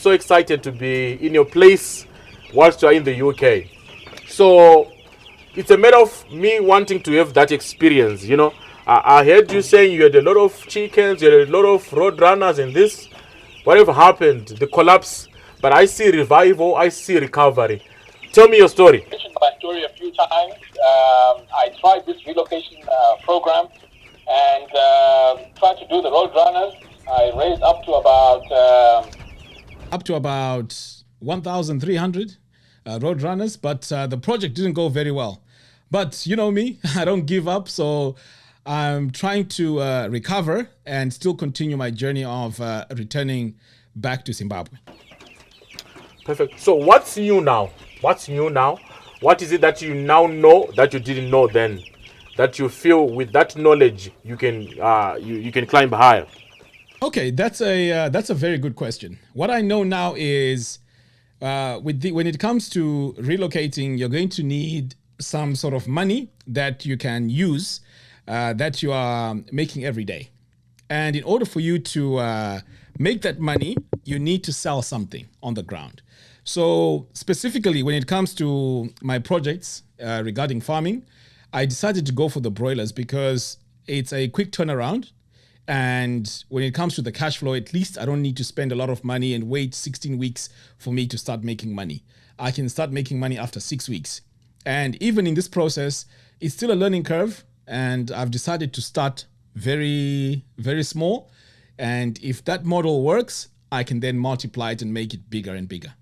so excited to be in your place whilst you are in the UK. So it's a matter of me wanting to have that experience. I heard you saying you had a lot of chickens, you had a lot of road runners, and this, whatever happened, the collapse. But I see revival, I see recovery. Tell me your story. I mentioned my story a few times. I tried this relocation program and tried to do the road runners. I raised up to about 1,300 road runners, but the project didn't go very well. But you know me, I don't give up, so I'm trying to recover and still continue my journey of returning back to Zimbabwe. Perfect. So what's new now? What's new now? What is it that you now know that you didn't know then? That you feel with that knowledge you can you can climb higher? Okay, that's a very good question. What I know now is when it comes to relocating, you're going to need some sort of money that you can use that you are making every day. And in order for you to make that money, you need to sell something on the ground. So specifically, when it comes to my projects regarding farming, I decided to go for the broilers because it's a quick turnaround. And when it comes to the cash flow, at least I don't need to spend a lot of money and wait 16 weeks for me to start making money. I can start making money after 6 weeks. And even in this process, it's still a learning curve. And I've decided to start very, very small. And if that model works, I can then multiply it and make it bigger and bigger.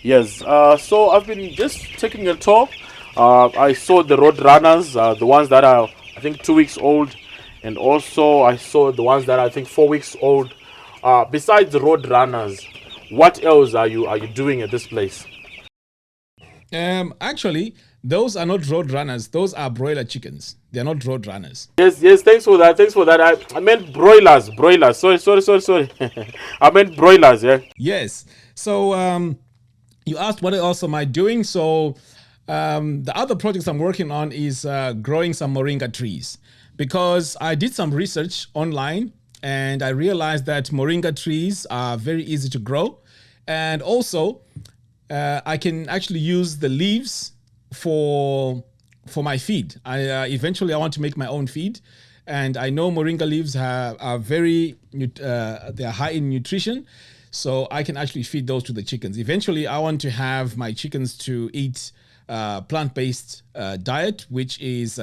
Yes. So I've been just taking a tour. I saw the road runners, the ones that are, I think, 2 weeks old. And also I saw the ones that are, I think, 4 weeks old. Besides the road runners, what else are you doing at this place? Actually, those are not road runners. Those are broiler chickens. They're not road runners. Yes. Thanks for that. I meant broilers. Sorry. I meant broilers. Yeah. Yes. So you asked what else am I doing? So the other projects I'm working on is growing some Moringa trees, because I did some research online and I realized that Moringa trees are very easy to grow, and also I can actually use the leaves for my feed. Eventually I want to make my own feed, and I know Moringa leaves are very they're high in nutrition, so I can actually feed those to the chickens. Eventually I want to have my chickens to eat plant-based diet, which is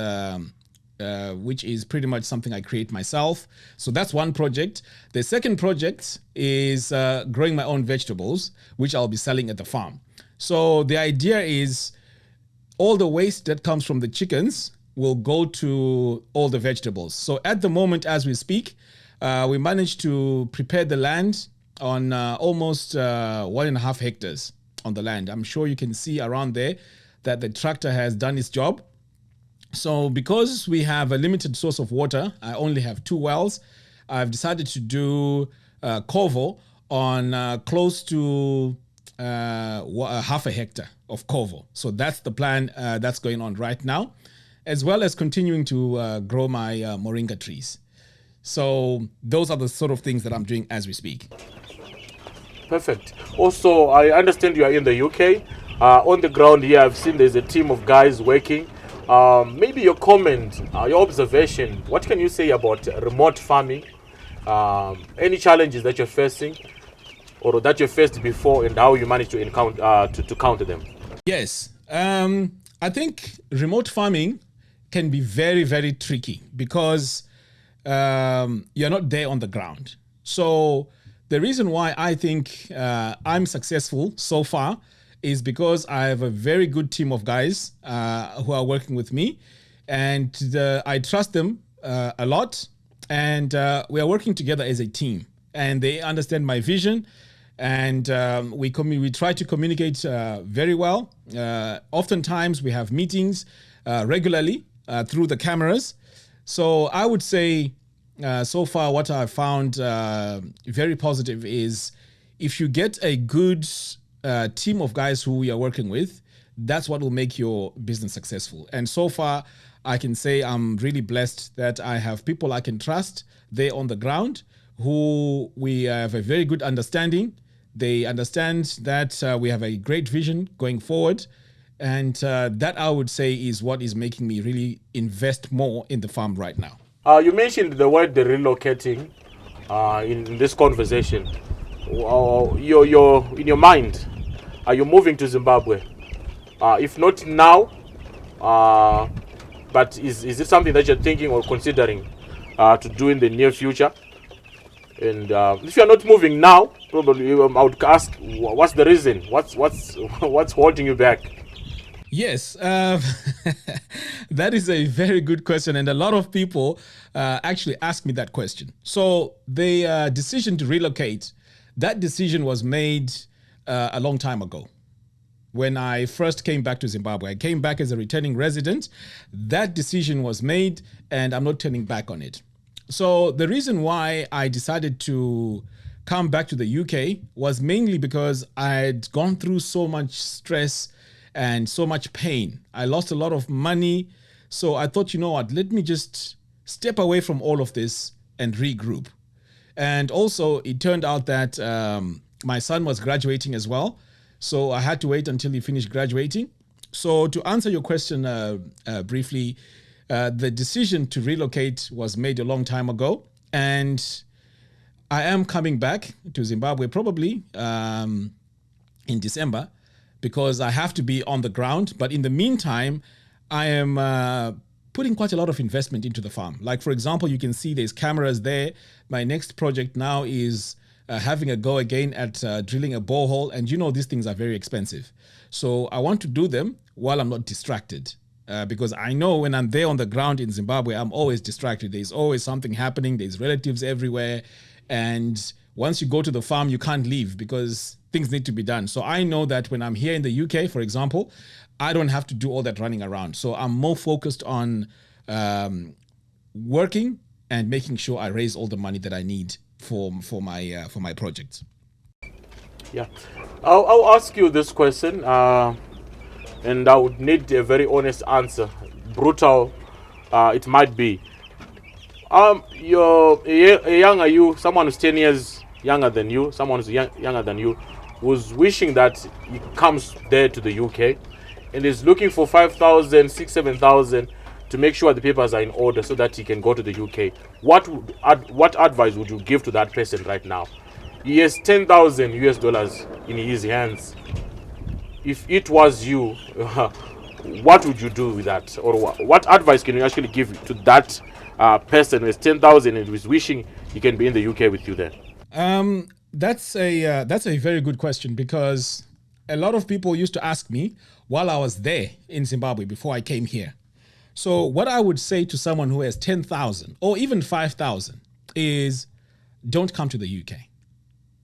pretty much something I create myself. So that's one project. The second project is growing my own vegetables, which I'll be selling at the farm. So the idea is all the waste that comes from the chickens will go to all the vegetables. So at the moment, as we speak, we managed to prepare the land on almost 1.5 hectares on the land. I'm sure you can see around there that the tractor has done its job. So because we have a limited source of water, I only have 2 wells, I've decided to do covo on close to half a hectare of covo. So that's the plan that's going on right now, as well as continuing to grow my Moringa trees. So those are the sort of things that I'm doing as we speak. Perfect. Also, I understand you are in the UK. On the ground here, I've seen there's a team of guys working. Maybe your comment, your observation, what can you say about remote farming? Any challenges that you're facing or that you faced before, and how you managed to encounter to counter them? Yes. I think remote farming can be very, very tricky because you're not there on the ground. So the reason why I think I'm successful so far is because I have a very good team of guys who are working with me, and I trust them a lot, and we are working together as a team, and they understand my vision, and we try to communicate very well. Oftentimes we have meetings regularly through the cameras. So I would say so far what I've found very positive is if you get a good team of guys who you are working with, that's what will make your business successful. And so far, I can say I'm really blessed that I have people I can trust there on the ground who we have a very good understanding, They understand that we have a great vision going forward. And that, I would say, is what is making me really invest more in the farm right now. You mentioned the word the relocating in this conversation. You're in your mind, are you moving to Zimbabwe? If not now, but is it something that you're thinking or considering to do in the near future? And if you're not moving now, probably I would ask, what's the reason? What's holding you back? Yes, that is a very good question. And a lot of people actually ask me that question. So the decision to relocate, that decision was made a long time ago. When I first came back to Zimbabwe, I came back as a returning resident. That decision was made and I'm not turning back on it. So the reason why I decided to come back to the UK was mainly because I'd gone through so much stress and so much pain. I lost a lot of money. So I thought, you know what, let me just step away from all of this and regroup. And also it turned out that my son was graduating as well. So I had to wait until he finished graduating. So to answer your question briefly, the decision to relocate was made a long time ago. And I am coming back to Zimbabwe probably in December, because I have to be on the ground. But in the meantime, I am putting quite a lot of investment into the farm. Like, for example, you can see there's cameras there. My next project now is having a go again at drilling a borehole. And you know, these things are very expensive. So I want to do them while I'm not distracted. Because I know when I'm there on the ground in Zimbabwe, I'm always distracted. There's always something happening. There's relatives everywhere. And once you go to the farm, you can't leave because things need to be done. So I know that when I'm here in the UK, for example, I don't have to do all that running around. So I'm more focused on working and making sure I raise all the money that I need for my projects. Yeah, I'll ask you this question, and I would need a very honest answer. Brutal, it might be. You're younger you, someone who's 10 years younger than you, someone who's younger than you, who's wishing that he comes there to the UK and is looking for 5,000, 6,000, 7,000 to make sure the papers are in order so that he can go to the UK. What advice would you give to that person right now? He has 10,000 US dollars in his hands. If it was you, what would you do with that? Or what advice can you actually give to that person with 10,000 and who is wishing he can be in the UK with you there? That's a very good question, because a lot of people used to ask me while I was there in Zimbabwe before I came here. So what I would say to someone who has 10,000 or even 5,000 is, don't come to the UK.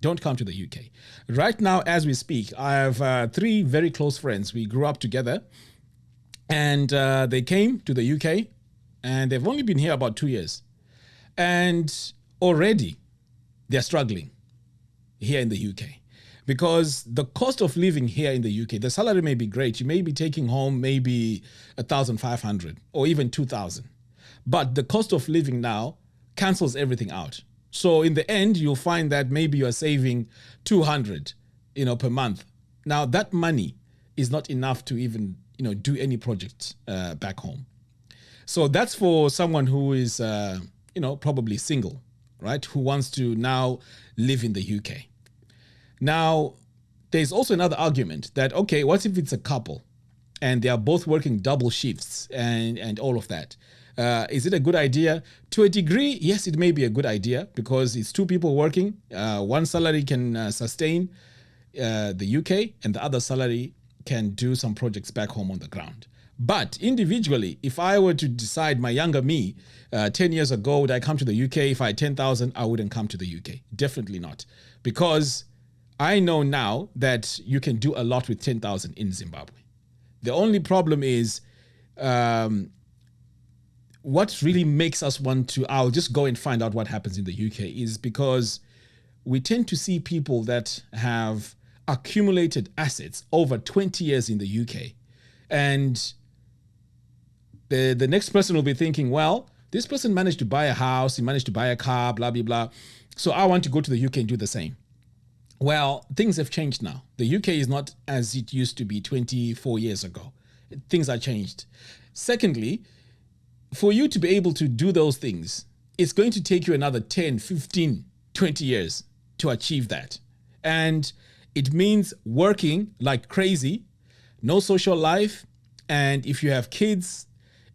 Don't come to the UK. Right now, as we speak, I have 3 very close friends. We grew up together, and they came to the UK, and they've only been here about 2 years. And already they're struggling here in the UK, because the cost of living here in the UK, the salary may be great. You may be taking home maybe 1,500 or even 2,000. But the cost of living now cancels everything out. So in the end, you'll find that maybe you're saving 200, per month. Now that money is not enough to even, do any project back home. So that's for someone who is, probably single, right? Who wants to now live in the UK. Now, there's also another argument that, okay, what if it's a couple and they are both working double shifts and all of that? Is it a good idea? To a degree, yes, it may be a good idea, because it's 2 people working. One salary can sustain the UK, and the other salary can do some projects back home on the ground. But individually, if I were to decide, my younger me, 10 years ago, would I come to the UK? If I had 10,000, I wouldn't come to the UK. Definitely not. Because I know now that you can do a lot with 10,000 in Zimbabwe. The only problem is, what really makes us want to, I'll just go and find out what happens in the UK, is because we tend to see people that have accumulated assets over 20 years in the UK. And the next person will be thinking, well, this person managed to buy a house, he managed to buy a car, blah, blah, blah. So I want to go to the UK and do the same. Well, things have changed now. The UK is not as it used to be 24 years ago. Things are changed. Secondly, for you to be able to do those things, it's going to take you another 10, 15, 20 years to achieve that. And it means working like crazy, no social life. And if you have kids,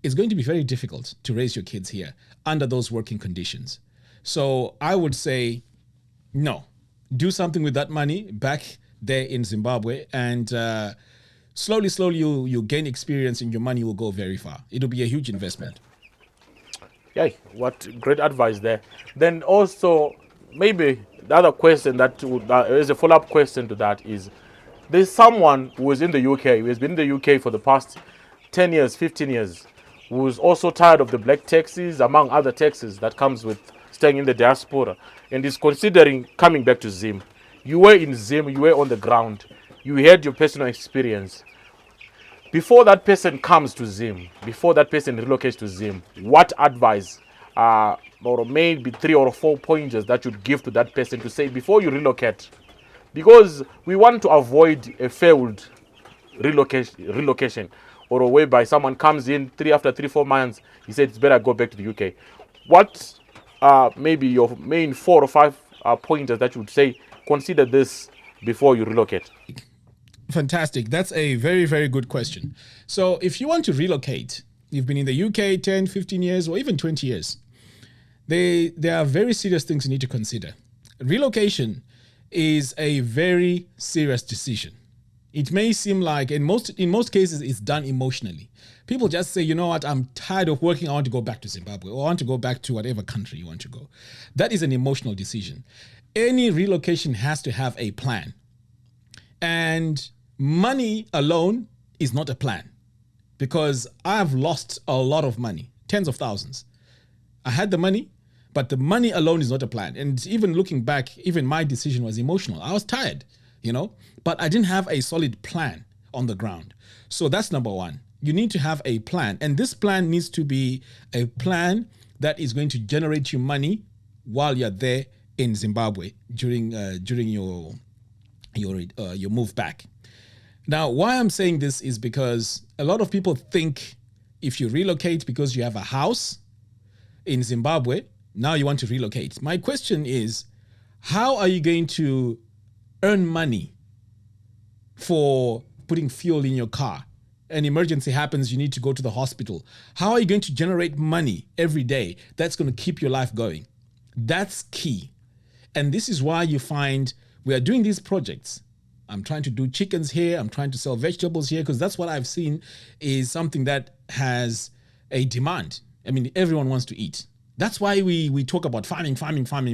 it's going to be very difficult to raise your kids here under those working conditions. So I would say, no, do something with that money back there in Zimbabwe, and slowly, you'll gain experience and your money will go very far. It'll be a huge investment. Yeah, what great advice there. Then also, maybe the other question that is a follow-up question to that is, there's someone who is in the UK, who has been in the UK for the past 10 years, 15 years, who's also tired of the black taxes, among other taxes that comes with staying in the diaspora, and is considering coming back to Zim. You were in Zim, you were on the ground, you had your personal experience. Before that person comes to Zim, before that person relocates to Zim, what advice, or maybe 3 or 4 pointers that you'd give to that person to say before you relocate? Because we want to avoid a failed relocation, or a whereby someone comes in after 3-4 months, he said it's better go back to the UK. What maybe your main 4 or 5 pointers that you would say, consider this before you relocate? Fantastic. That's a very, very good question. So if you want to relocate, you've been in the UK 10, 15 years, or even 20 years, there are very serious things you need to consider. Relocation is a very serious decision. It may seem like, in most cases, it's done emotionally. People just say, you know what, I'm tired of working, I want to go back to Zimbabwe, or I want to go back to whatever country you want to go. That is an emotional decision. Any relocation has to have a plan. And money alone is not a plan, because I've lost a lot of money, tens of thousands. I had the money, but the money alone is not a plan. And even looking back, even my decision was emotional. I was tired, but I didn't have a solid plan on the ground. So that's number one. You need to have a plan. And this plan needs to be a plan that is going to generate you money while you're there in Zimbabwe during your move back. Now, why I'm saying this is because a lot of people think if you relocate because you have a house in Zimbabwe, now you want to relocate. My question is, how are you going to earn money for putting fuel in your car? An emergency happens, you need to go to the hospital. How are you going to generate money every day that's going to keep your life going? That's key. And this is why you find we are doing these projects. I'm trying to do chickens here. I'm trying to sell vegetables here, because that's what I've seen is something that has a demand. I mean, everyone wants to eat. That's why we talk about farming,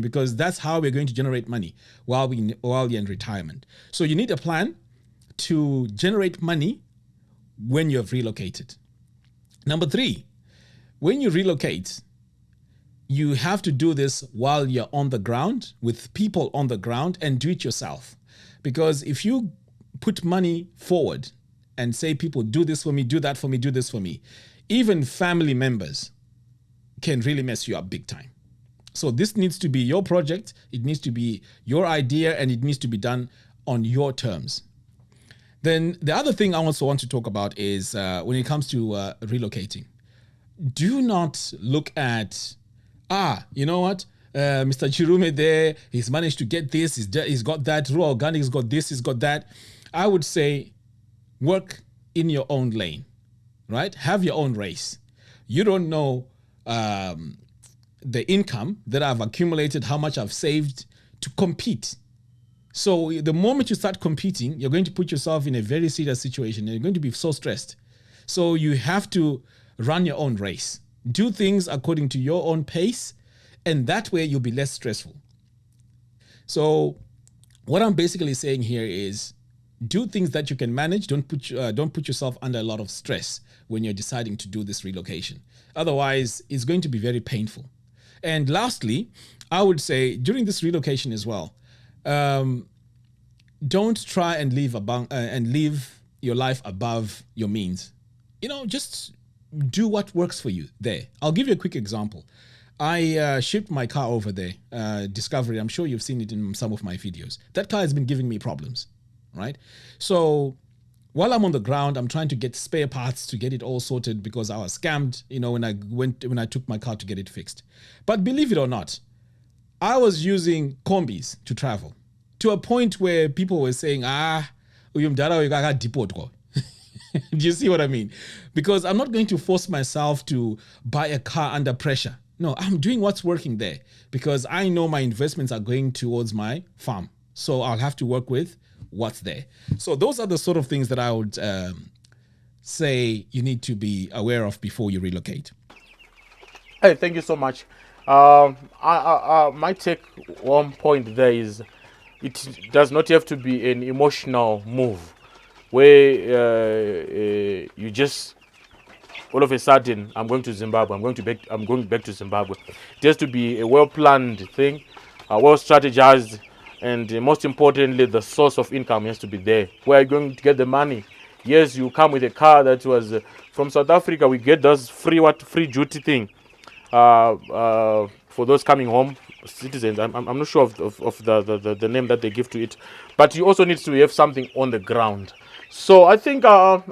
because that's how we're going to generate money while you're in retirement. So you need a plan to generate money when you have relocated. Number 3, when you relocate, you have to do this while you're on the ground, with people on the ground, and do it yourself. Because if you put money forward and say, people, do this for me, do that for me, do this for me, even family members can really mess you up big time. So this needs to be your project. It needs to be your idea, and it needs to be done on your terms. Then the other thing I also want to talk about is when it comes to relocating, do not look at, you know what? Mr. Chirume there, he's managed to get this, he's got that, Ruwa Organics got this, he's got that. I would say work in your own lane, right? Have your own race. You don't know the income that I've accumulated, how much I've saved to compete. So the moment you start competing, you're going to put yourself in a very serious situation. You're going to be so stressed. So you have to run your own race. Do things according to your own pace, and that way you'll be less stressful. So what I'm basically saying here is, do things that you can manage. Don't put yourself under a lot of stress when you're deciding to do this relocation. Otherwise, it's going to be very painful. And lastly, I would say during this relocation as well, don't try and live your life above your means. Just do what works for you there. I'll give you a quick example. I shipped my car over there, Discovery. I'm sure you've seen it in some of my videos. That car has been giving me problems, right? So while I'm on the ground, I'm trying to get spare parts to get it all sorted because I was scammed, when I took my car to get it fixed. But believe it or not, I was using combis to travel to a point where people were saying, uyu mdala uyu akadipotwa. Do you see what I mean? Because I'm not going to force myself to buy a car under pressure. No, I'm doing what's working there because I know my investments are going towards my farm. So I'll have to work with what's there. So those are the sort of things that I would say you need to be aware of before you relocate. Hey, thank you so much. My take one point there is it does not have to be an emotional move where you just all of a sudden I'm going to Zimbabwe. I'm going back to Zimbabwe. It has to be a well-planned thing, well strategized, and most importantly, the source of income has to be there. Where are you going to get the money? Yes, you come with a car that was from South Africa. We get those free duty thing for those coming home citizens. I'm not sure of the name that they give to it, but you also need to have something on the ground. So I think let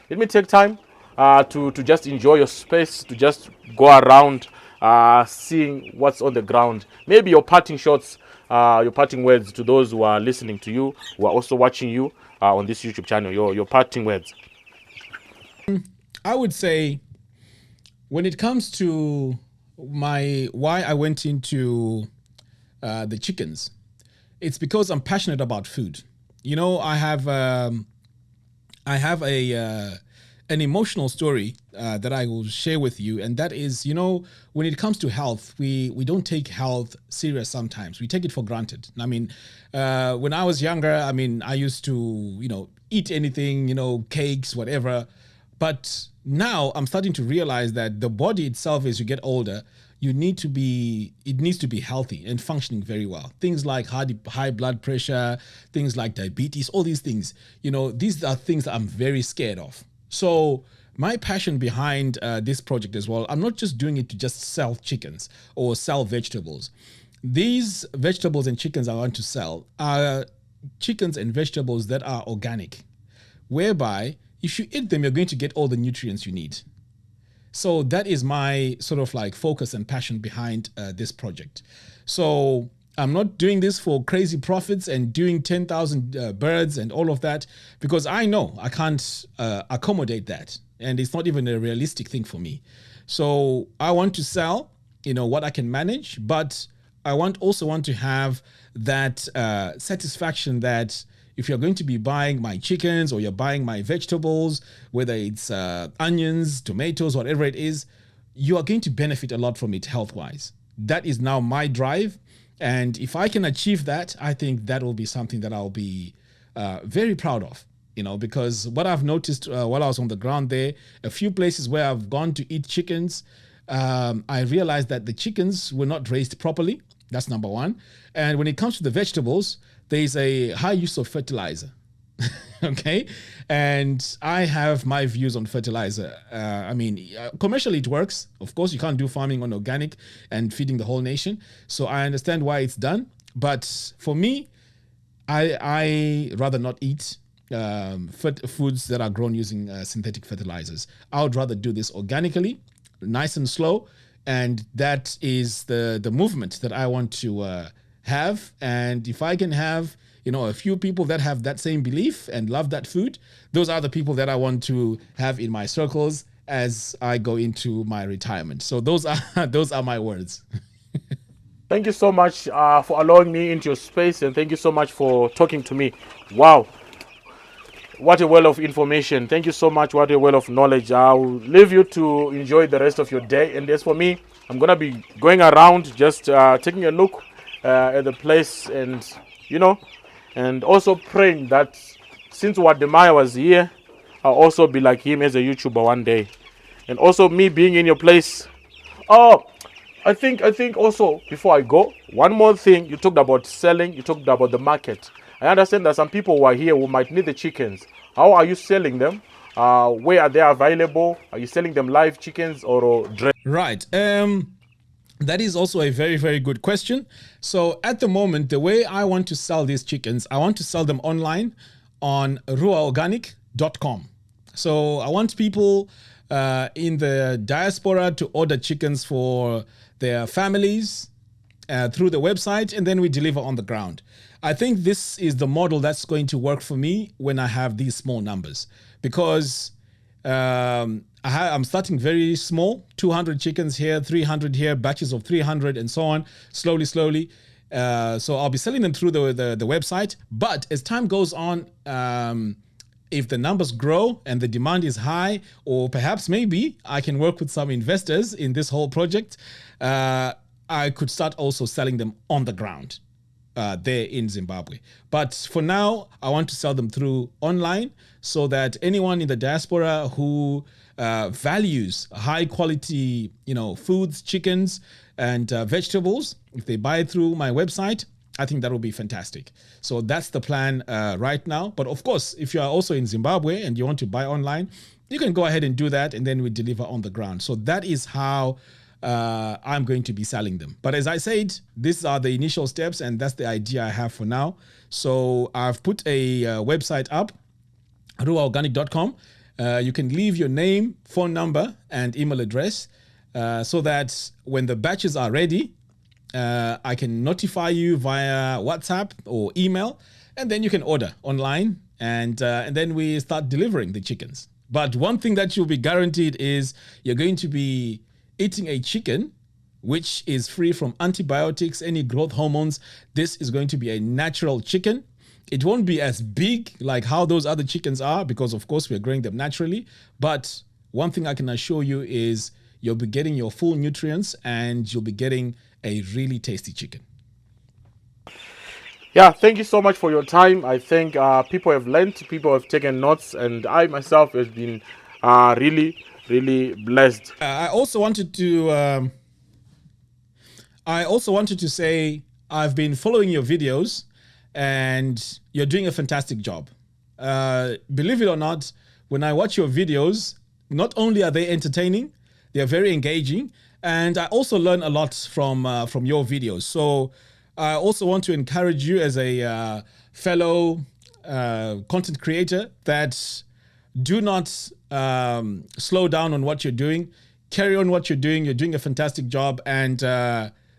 me take time to just enjoy your space, to just go around seeing what's on the ground. Maybe your parting shots, your parting words to those who are listening to you, who are also watching you on this YouTube channel, your parting words. I would say when it comes to why I went into the chickens, it's because I'm passionate about food. I have an emotional story that I will share with you, and that is, when it comes to health, we don't take health serious sometimes. We take it for granted. I mean, when I was younger, I used to, eat anything, cakes, whatever. But now I'm starting to realize that the body itself, as you get older, it needs to be healthy and functioning very well. Things like high blood pressure, things like diabetes, all these things, these are things that I'm very scared of. So my passion behind this project as well, I'm not just doing it to just sell chickens or sell vegetables. These vegetables and chickens I want to sell are chickens and vegetables that are organic, whereby if you eat them, you're going to get all the nutrients you need. So that is my sort of like focus and passion behind this project. So I'm not doing this for crazy profits and doing 10,000 birds and all of that, because I know I can't accommodate that. And it's not even a realistic thing for me. So I want to sell, what I can manage, but I also want to have that satisfaction that if you're going to be buying my chickens or you're buying my vegetables, whether it's onions, tomatoes, whatever it is, you are going to benefit a lot from it health-wise. That is now my drive. And if I can achieve that, I think that will be something that I'll be very proud of, because what I've noticed while I was on the ground there, a few places where I've gone to eat chickens, I realized that the chickens were not raised properly. That's number one. And when it comes to the vegetables, there's a high use of fertilizer. Okay. And I have my views on fertilizer. Commercially it works. Of course, you can't do farming on organic and feeding the whole nation. So I understand why it's done. But for me, I rather not eat foods that are grown using synthetic fertilizers. I would rather do this organically, nice and slow. And that is the movement that I want to have. And if I can have, a few people that have that same belief and love that food, those are the people that I want to have in my circles as I go into my retirement. So those are my words. Thank you so much for allowing me into your space, and thank you so much for talking to me. Wow. What a well of information. Thank you so much. What a well of knowledge. I'll leave you to enjoy the rest of your day. And as for me, I'm going to be going around just taking a look at the place and also praying that since WodeMaya was here, I'll also be like him as a YouTuber one day. And also me being in your place. Oh, I think also before I go, one more thing. You talked about selling. You talked about the market. I understand that some people who are here who might need the chickens. How are you selling them? Where are they available? Are you selling them live chickens or dressed? Right. That is also a very, very good question. So at the moment, the way I want to sell these chickens, I want to sell them online on ruwaorganic.com. So I want people in the diaspora to order chickens for their families through the website, and then we deliver on the ground. I think this is the model that's going to work for me when I have these small numbers, because I'm starting very small, 200 chickens here, 300 here, batches of 300 and so on, slowly. So I'll be selling them through the website. But as time goes on, if the numbers grow and the demand is high, or perhaps maybe I can work with some investors in this whole project, I could start also selling them on the ground there in Zimbabwe. But for now, I want to sell them through online so that anyone in the diaspora who values high quality, foods, chickens, and vegetables, if they buy through my website, I think that will be fantastic. So that's the plan right now. But of course, if you are also in Zimbabwe and you want to buy online, you can go ahead and do that, and then we deliver on the ground. So that is how I'm going to be selling them. But as I said, these are the initial steps, and that's the idea I have for now. So I've put a website up, ruwaorganic.com. You can leave your name, phone number, and email address so that when the batches are ready, I can notify you via WhatsApp or email, and then you can order online, and then we start delivering the chickens. But one thing that you'll be guaranteed is you're going to be eating a chicken which is free from antibiotics, any growth hormones. This is going to be a natural chicken. It won't be as big like how those other chickens are, because of course we're growing them naturally. But one thing I can assure you is you'll be getting your full nutrients, and you'll be getting a really tasty chicken. Yeah, thank you so much for your time. I think people have learned, people have taken notes, and I myself have been really blessed. I also wanted to say I've been following your videos, and you're doing a fantastic job. Believe it or not, when I watch your videos, not only are they entertaining, they're very engaging, and I also learn a lot from your videos. So I also want to encourage you as a fellow content creator that do not slow down on what you're doing. Carry on what you're doing. You're doing a fantastic job. And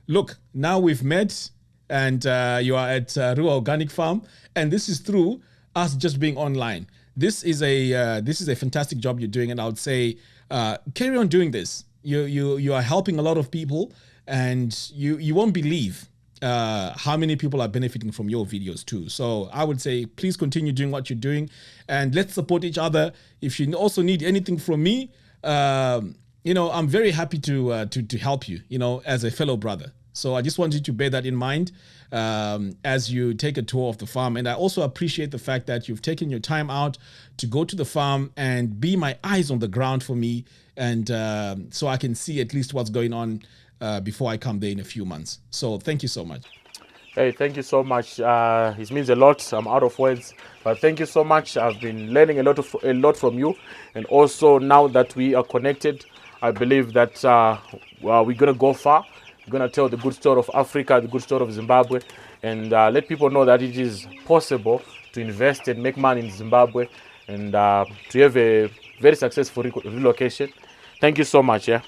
look, now we've met, and you are at Ruwa Organic Farm, and this is through us just being online. This is a fantastic job you're doing, and I would say carry on doing this. You are helping a lot of people, and you won't believe how many people are benefiting from your videos too. So I would say please continue doing what you're doing, and let's support each other. If you also need anything from me, I'm very happy to help you, as a fellow brother. So I just want you to bear that in mind as you take a tour of the farm. And I also appreciate the fact that you've taken your time out to go to the farm and be my eyes on the ground for me, and so I can see at least what's going on before I come there in a few months. So thank you so much. Hey, thank you so much. It means a lot. I'm out of words, but thank you so much. I've been learning a lot from you, and also now that we are connected, I believe that we're gonna go far. We're gonna tell the good story of Africa, the good story of Zimbabwe, and let people know that it is possible to invest and make money in Zimbabwe, and to have a very successful relocation. Thank you so much. Yeah.